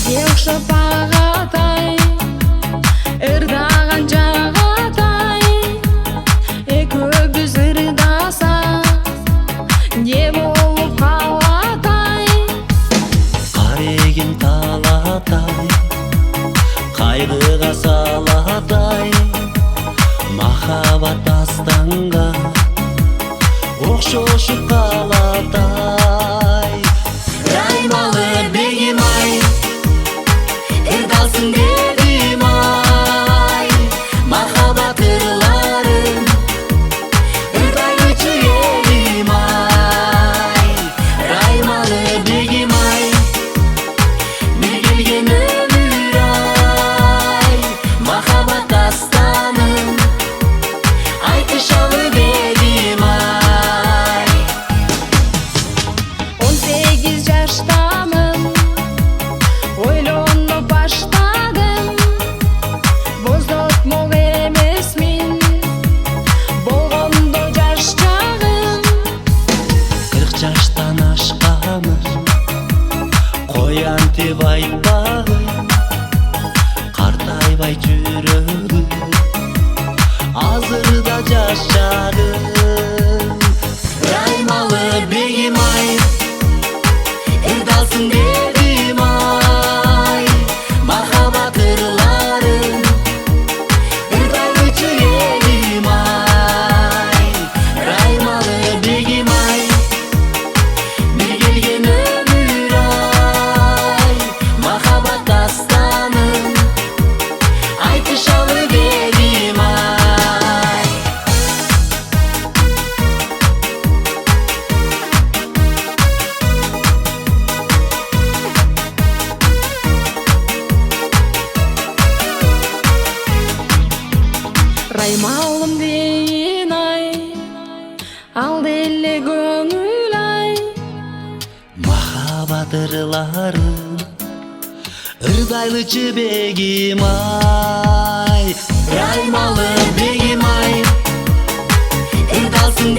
окшоп багатай, ырдаган жагатай, экөөбүз ырдасак не болуп калатай. Карегим талатай, кайгыга салатай, махабат астанга окшошуп калатай. Раймалы бегим ай, ырдалсын дедим ай, махабат ырларын ырдайлычы элим ай. Раймалы бегим ай, бир келген өмүр ай, махабат дастанын айтышалы дедим ай. 18 жаштамын, ойлонуп баштадым, боздотмок эмесмин, болгондо жаш чагым. 40 жаштан ашкамын, коянтип айтпагын, картайбай жүрөгүм, азырда жаш чагым. Раймалы бегим ай, ырдалсын дедим ай, махабат ырларын ырдайлычы элим ай. Раймалы бегим ай, бир келген өмүр ай, махабат дастанын айтышалы дедим ай. Раймалым дейін ай, алды эле көңүл ай. Махабат ырларын ырдайлычы бегим ай. Раймалы бегим ай, ырдалсын